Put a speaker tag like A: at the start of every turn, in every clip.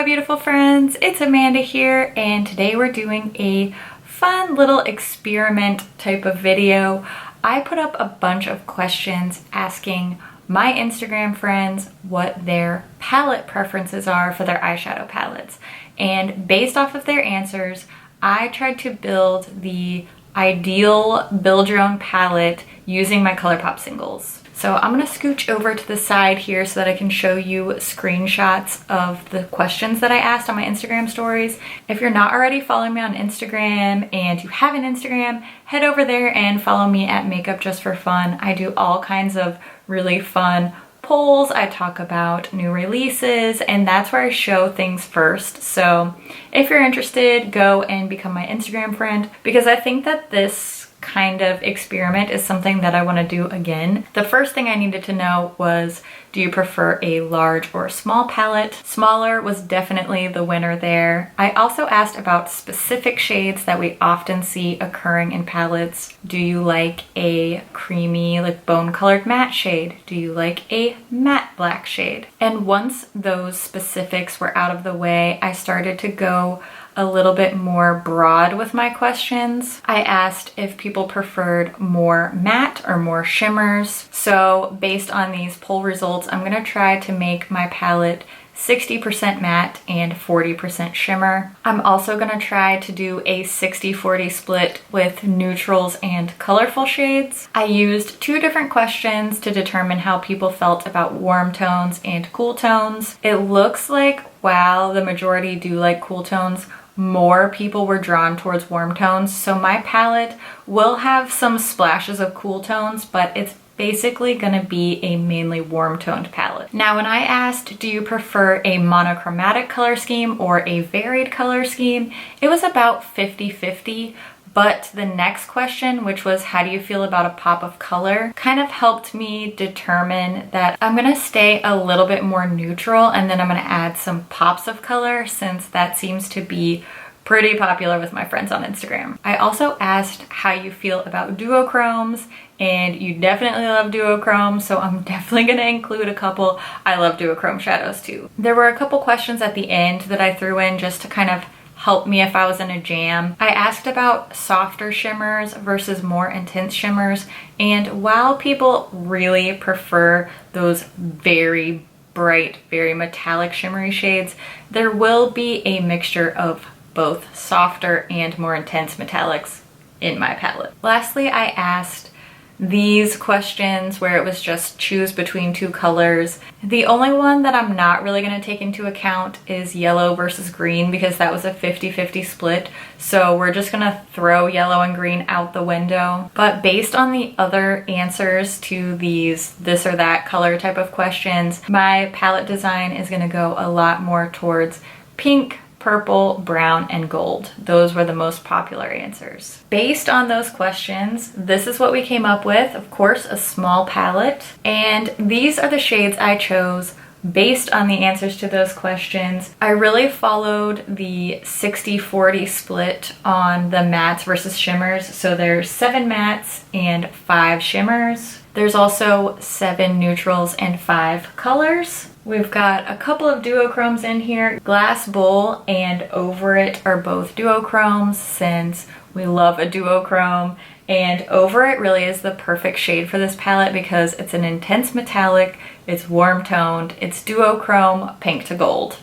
A: beautiful friends, it's Amanda here, and today we're doing a fun little experiment type of video. I put up a bunch of questions asking my Instagram friends what their palette preferences are for their eyeshadow palettes, and based off of their answers I tried to build the ideal build your own palette using my ColourPop singles. So I'm gonna scooch over to the side here so that I can show you screenshots of the questions that I asked on my Instagram stories. If you're not already following me on Instagram and you have an Instagram, head over there and follow me at Makeup.Just.For.Fun. I do all kinds of really fun polls. I talk about new releases, and that's where I show things first. So if you're interested, go and become my Instagram friend, because I think that this kind of experiment is something that I want to do again. The first thing I needed to know was, do you prefer a large or a small palette? Smaller was definitely the winner there. I also asked about specific shades that we often see occurring in palettes. Do you like a creamy, like bone colored matte shade? Do you like a matte black shade? And once those specifics were out of the way, I started to go a little bit more broad with my questions. I asked if people preferred more matte or more shimmers. So based on these poll results, I'm gonna try to make my palette 60% matte and 40% shimmer. I'm also gonna try to do a 60-40 split with neutrals and colorful shades. I used two different questions to determine how people felt about warm tones and cool tones. It looks like, while the majority do like cool tones, more people were drawn towards warm tones. So my palette will have some splashes of cool tones, but it's basically gonna be a mainly warm toned palette. Now, when I asked, do you prefer a monochromatic color scheme or a varied color scheme, it was about 50-50. But the next question, which was how do you feel about a pop of color, kind of helped me determine that I'm gonna stay a little bit more neutral, and then I'm gonna add some pops of color, since that seems to be pretty popular with my friends on Instagram. I also asked how you feel about duochromes, and you definitely love duochromes, so I'm definitely gonna include a couple. I love duochrome shadows too. There were a couple questions at the end that I threw in just to kind of help me if I was in a jam. I asked about softer shimmers versus more intense shimmers, and while people really prefer those very bright, very metallic shimmery shades, there will be a mixture of both softer and more intense metallics in my palette. Lastly, I asked these questions where it was just choose between two colors. The only one that I'm not really going to take into account is yellow versus green, because that was a 50-50 split. So we're just going to throw yellow and green out the window. But based on the other answers to these this or that color type of questions, my palette design is going to go a lot more towards pink, purple, brown, and gold. Those were the most popular answers. Based on those questions, this is what we came up with. Of course, a small palette. And these are the shades I chose based on the answers to those questions. I really followed the 60-40 split on the mattes versus shimmers. So there's 7 mattes and 5 shimmers. There's also 7 neutrals and 5 colors. We've got a couple of duochromes in here. Glass Bowl and Over It are both duochromes, since we love a duochrome. And Over It really is the perfect shade for this palette because it's an intense metallic, it's warm toned, it's duochrome, pink to gold.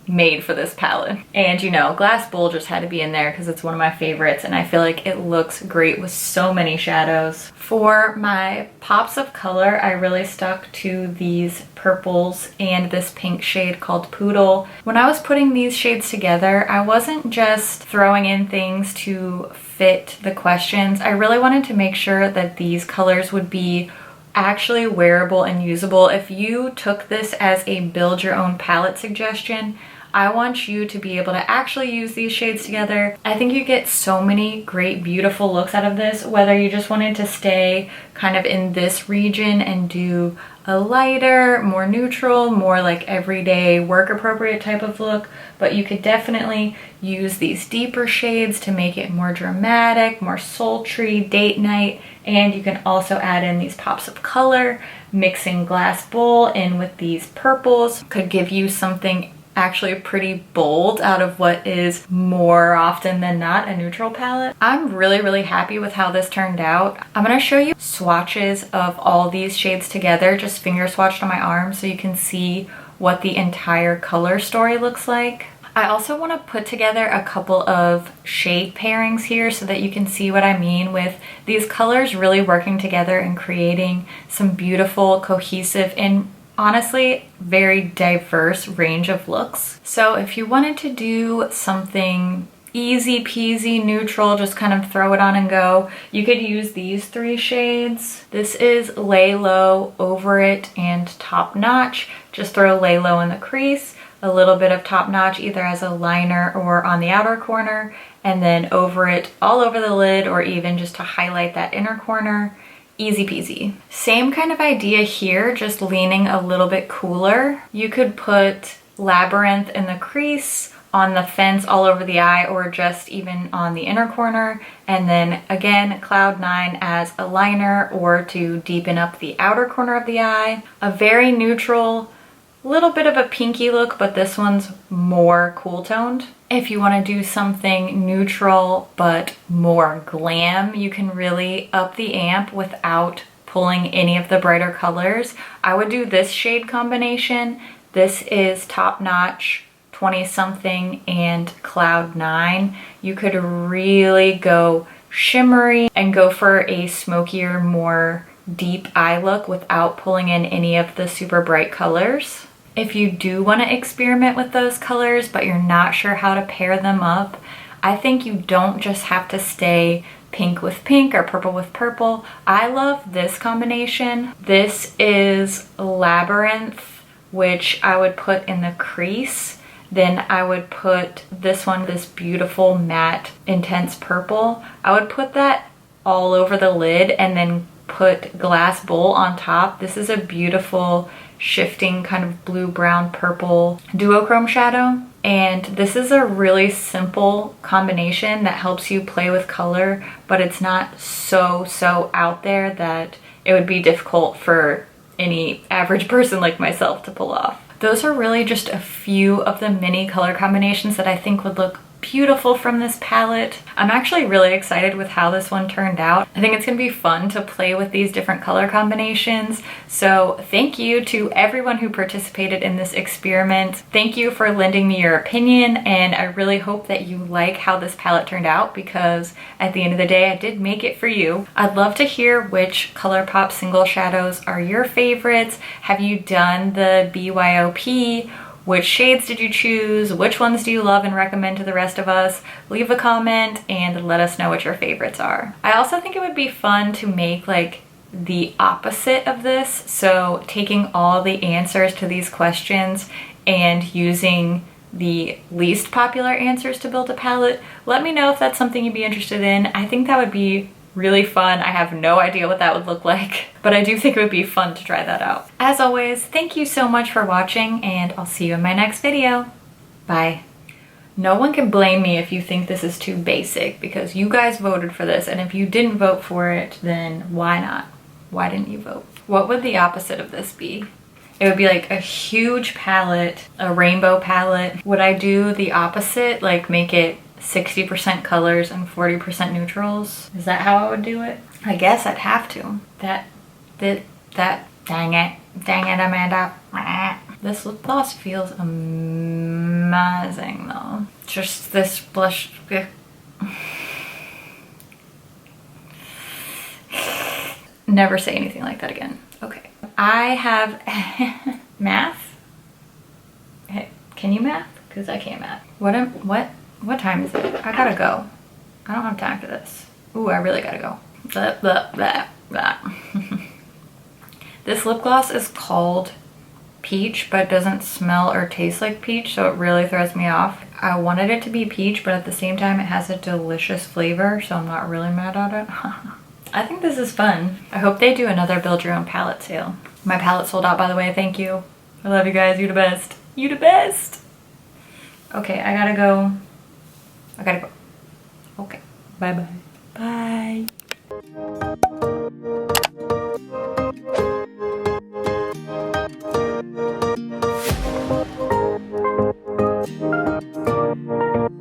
A: Made for this palette. And you know, Glass Bowl just had to be in there because it's one of my favorites, and I feel like it looks great with so many shadows. For my pops of color, I really stuck to these purples and this pink shade called Poodle. When I was putting these shades together, I wasn't just throwing in things to fit the questions. I really wanted to make sure that these colors would be actually wearable and usable. If you took this as a build your own palette suggestion, I want you to be able to actually use these shades together. I think you get so many great, beautiful looks out of this, whether you just wanted to stay kind of in this region and do a lighter, more neutral, more like everyday work appropriate type of look, but you could definitely use these deeper shades to make it more dramatic, more sultry, date night, and you can also add in these pops of color. Mixing Glass Bowl in with these purples could give you something actually pretty bold out of what is more often than not a neutral palette. I'm really happy with how this turned out. I'm gonna show you swatches of all these shades together, just finger swatched on my arm so you can see what the entire color story looks like. I also want to put together a couple of shade pairings here so that you can see what I mean with these colors really working together and creating some beautiful, cohesive, and honestly very diverse range of looks. So if you wanted to do something easy peasy neutral, just kind of throw it on and go, you could use these three shades. This is Lay Low, Over It, and Top Notch. Just throw Lay Low in the crease, a little bit of Top Notch either as a liner or on the outer corner, and then Over It all over the lid or even just to highlight that inner corner. Easy peasy. Same kind of idea here, just leaning a little bit cooler. You could put Labyrinth in the crease, on the fence all over the eye, or just even on the inner corner, and then again Cloud 9 as a liner or to deepen up the outer corner of the eye. A very neutral, little bit of a pinky look, but this one's more cool toned. If you want to do something neutral but more glam, you can really up the amp without pulling any of the brighter colors. I would do this shade combination. This is Top Notch, 20 something, and Cloud 9. You could really go shimmery and go for a smokier, more deep eye look without pulling in any of the super bright colors. If you do want to experiment with those colors but you're not sure how to pair them up, I think you don't just have to stay pink with pink or purple with purple. I love this combination. This is Labyrinth, which I would put in the crease. Then I would put this one, this beautiful matte intense purple. I would put that all over the lid and then put Glass Bowl on top. This is a beautiful shifting kind of blue, brown, purple duochrome shadow. And this is a really simple combination that helps you play with color, but it's not so out there that it would be difficult for any average person like myself to pull off. Those are really just a few of the mini color combinations that I think would look beautiful from this palette. I'm actually really excited with how this one turned out. I think it's gonna be fun to play with these different color combinations. So thank you to everyone who participated in this experiment. Thank you for lending me your opinion, and I really hope that you like how this palette turned out, because at the end of the day, I did make it for you. I'd love to hear which ColourPop single shadows are your favorites. Have you done the BYOP? Which shades did you choose? Which ones do you love and recommend to the rest of us? Leave a comment and let us know what your favorites are. I also think it would be fun to make like the opposite of this. So taking all the answers to these questions and using the least popular answers to build a palette. Let me know if that's something you'd be interested in. I think that would be really fun. I have no idea what that would look like, but I do think it would be fun to try that out. As always, thank you so much for watching, and I'll see you in my next video. Bye. No one can blame me if you think this is too basic, because you guys voted for this, and if you didn't vote for it, then why not? Why didn't you vote? What would the opposite of this be? It would be like a huge palette, a rainbow palette. Would I do the opposite, like make it 60% colors and 40% neutrals? Is that how I would do it? I guess I'd have to. Dang it, Amanda. This lip gloss feels amazing though. Just this blush. Never say anything like that again. Okay. I have math? Hey, can you math? Because I can't math. What time is it? I gotta go. I don't have time for this. Ooh, I really gotta go. Blah, blah, blah, blah. This lip gloss is called Peach, but it doesn't smell or taste like peach, so it really throws me off. I wanted it to be peach, but at the same time it has a delicious flavor, so I'm not really mad at it. I think this is fun. I hope they do another build your own palette sale. My palette sold out, by the way. Thank you. I love you guys. You the best. You the best. Okay, I gotta go. Okay, bye-bye. Bye.